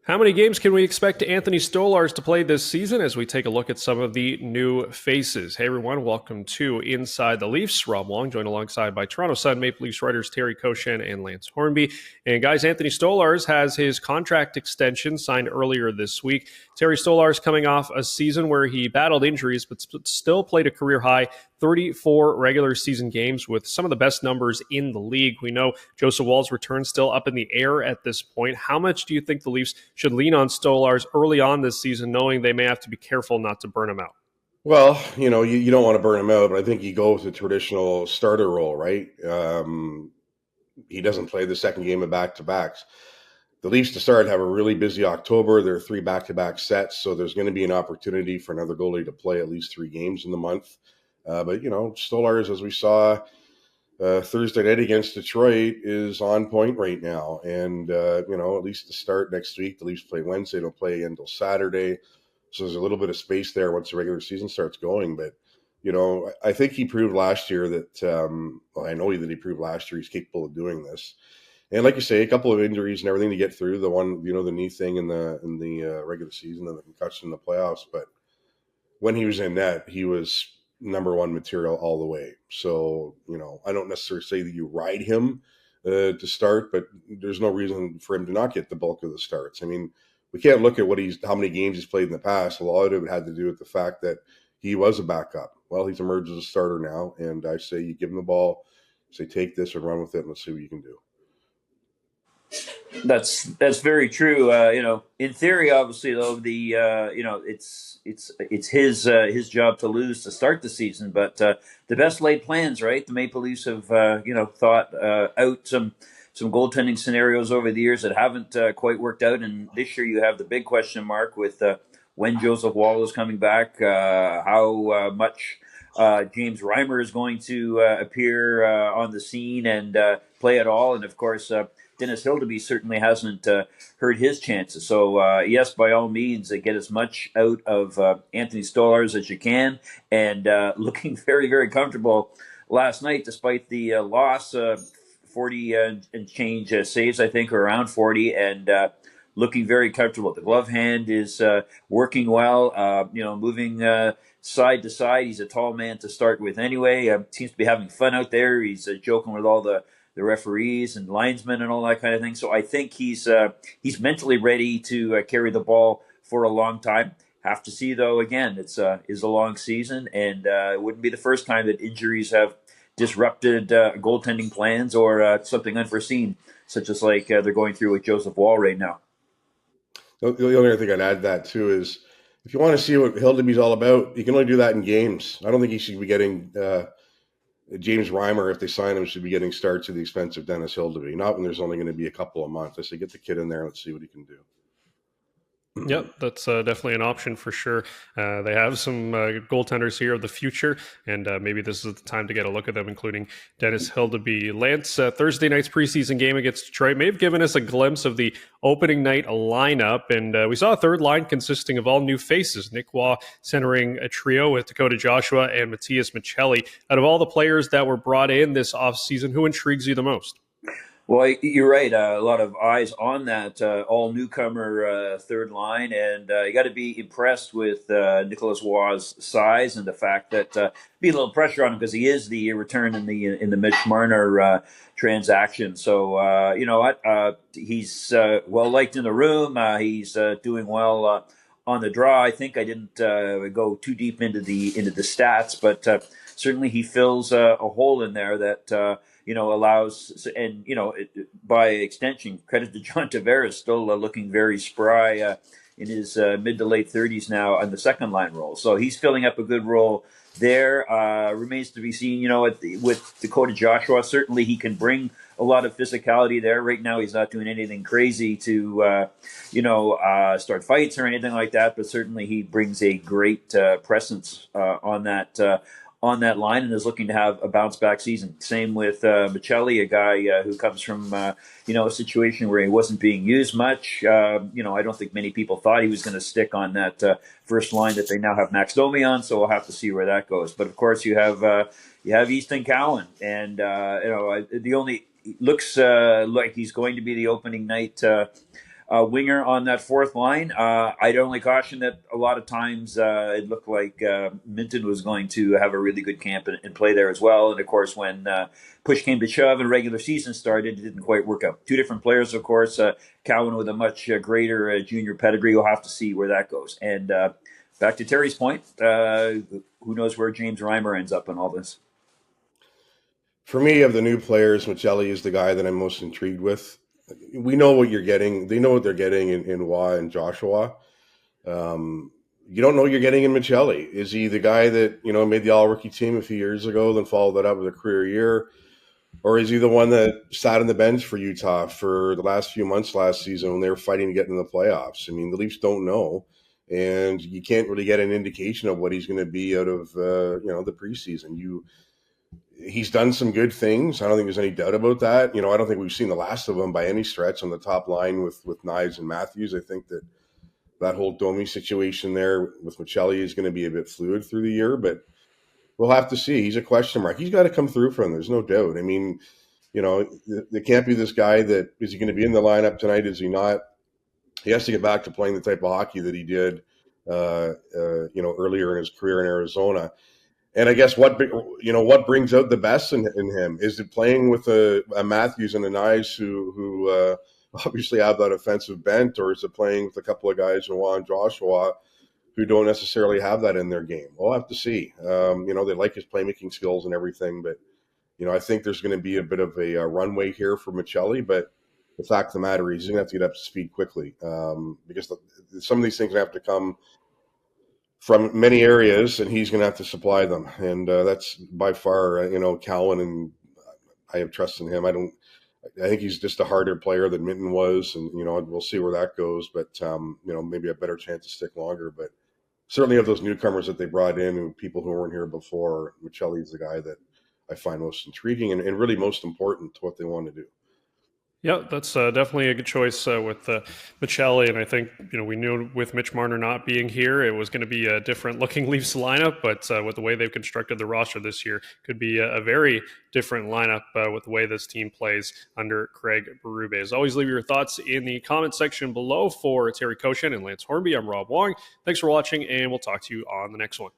How many games can we expect Anthony Stolarz to play this season as we take a look at some of the new faces? Hey everyone, welcome to Inside the Leafs. Rob Wong, joined alongside by Toronto Sun Maple Leafs writers Terry Koshan and Lance Hornby. And guys, Anthony Stolarz has his contract extension signed earlier this week. Terry Stolarz coming off a season where he battled injuries but still played a career-high 34 regular season games with some of the best numbers in the league. We know Joseph Woll's return still up in the air at this point. How much do you think the Leafs should lean on Stolarz early on this season, knowing they may have to be careful not to burn him out? Well, you don't want to burn him out, but I think he goes the traditional starter role, right? He doesn't play the second game of back-to-backs. The Leafs to start have a really busy October. There are 3 back-to-back sets, so there's going to be an opportunity for another goalie to play at least 3 games in the month. But Stolarz, as we saw Thursday night against Detroit, is on point right now. And, at least to start next week, the Leafs play Wednesday. They'll play until Saturday. So there's a little bit of space there once the regular season starts going. But, I think he proved last year that, I know that he proved last year he's capable of doing this. And like you say, a couple of injuries and everything to get through. The one, the knee thing in the regular season and the concussion in the playoffs. But when he was in net, he was number one material all the way. So, I don't necessarily say that you ride him to start, but there's no reason for him to not get the bulk of the starts. I mean, we can't look at how many games he's played in the past. A lot of it had to do with the fact that he was a backup. Well, he's emerged as a starter now, and I say you give him the ball, say take this and run with it, and let's see what you can do. That's very true. In theory, obviously, though, it's his job to lose to start the season. But the best laid plans, right? The Maple Leafs have thought out some goaltending scenarios over the years that haven't quite worked out. And this year, you have the big question mark with when Joseph Woll is coming back, how much James Reimer is going to appear on the scene and play at all, and of course. Dennis Hildeby certainly hasn't heard his chances. So, yes, by all means, get as much out of Anthony Stolarz as you can. And looking very, very comfortable last night, despite the loss, 40 and change saves, I think, or around 40, and looking very comfortable. The glove hand is working well, moving side to side. He's a tall man to start with anyway. Seems to be having fun out there. He's joking with all the referees and linesmen and all that kind of thing. So I think he's mentally ready to carry the ball for a long time. Have to see, though, again, it's a long season, and it wouldn't be the first time that injuries have disrupted goaltending plans or something unforeseen, such as like they're going through with Joseph Woll right now. The only other thing I'd add to that, too, is if you want to see what Hildeby's all about, you can only do that in games. I don't think he should be getting James Reimer, if they sign him, should be getting starts at the expense of Dennis Hildeby. Not when there's only going to be a couple of months. I say get the kid in there and let's see what he can do. Yep, that's definitely an option for sure. They have some goaltenders here of the future, and maybe this is the time to get a look at them, including Dennis Hildeby. Lance, Thursday night's preseason game against Detroit may have given us a glimpse of the opening night lineup, and we saw a third line consisting of all new faces. Nick Waugh centering a trio with Dakota Joshua and Matthias Michelli. Out of all the players that were brought in this offseason, who intrigues you the most? Well, you're right. A lot of eyes on that all-newcomer third line, and you got to be impressed with Nicholas Waugh's size and the fact that be a little pressure on him because he is the return in the Mitch Marner transaction. So you know what? He's well liked in the room. He's doing well on the draw. I think I didn't go too deep into the stats, but certainly he fills a hole in there that. Allows, and, by extension, credit to John Tavares, still looking very spry in his mid to late 30s now on the second line role. So he's filling up a good role there. Remains to be seen, with Dakota Joshua. Certainly he can bring a lot of physicality there. Right now he's not doing anything crazy to, start fights or anything like that, but certainly he brings a great presence on that line and is looking to have a bounce back season. Same with Michelli, a guy who comes from a situation where he wasn't being used much. I don't think many people thought he was going to stick on that first line that they now have Max Domi on. So we'll have to see where that goes. But of course, you have Easton Cowan, and the only looks like he's going to be the opening night winger on that fourth line. I'd only caution that a lot of times it looked like Minton was going to have a really good camp and play there as well. And of course, when push came to shove and regular season started, it didn't quite work out. Two different players, of course. Cowan with a much greater junior pedigree. We'll have to see where that goes. And back to Terry's point, who knows where James Reimer ends up in all this? For me, of the new players, Michelli is the guy that I'm most intrigued with. We know what you're getting. They know what they're getting in Wah and Joshua. You don't know what you're getting in Michelli. Is he the guy that, made the all-rookie team a few years ago, then followed that up with a career year? Or is he the one that sat on the bench for Utah for the last few months last season when they were fighting to get into the playoffs? I mean, the Leafs don't know. And you can't really get an indication of what he's going to be out of, the preseason. He's done some good things. I don't think there's any doubt about that. I don't think we've seen the last of him by any stretch on the top line with Knives and Matthews. I think that whole Domi situation there with Michelli is going to be a bit fluid through the year, but we'll have to see. He's a question mark. He's got to come through for him. There's no doubt. I mean, there can't be this guy that is he going to be in the lineup tonight? Is he not? He has to get back to playing the type of hockey that he did, earlier in his career in Arizona. And I guess what brings out the best in him is it playing with a Matthews and a Knies who obviously have that offensive bent, or is it playing with a couple of guys in Juan Joshua who don't necessarily have that in their game? We'll have to see. They like his playmaking skills and everything, but I think there's going to be a bit of a runway here for Michelli. But the fact of the matter is, he's going to have to get up to speed quickly because some of these things have to come from many areas, and he's going to have to supply them. And that's by far, Cowan, and I have trust in him. I think he's just a harder player than Minton was, and we'll see where that goes. But maybe a better chance to stick longer. But certainly of those newcomers that they brought in, and people who weren't here before, Michelli is the guy that I find most intriguing and really most important to what they want to do. Yeah, that's definitely a good choice with Michelli, and I think we knew with Mitch Marner not being here, it was going to be a different looking Leafs lineup. But with the way they've constructed the roster this year, could be a very different lineup with the way this team plays under Craig Berube. As always, leave your thoughts in the comment section below. For Terry Koshan and Lance Hornby, I'm Rob Wong. Thanks for watching, and we'll talk to you on the next one.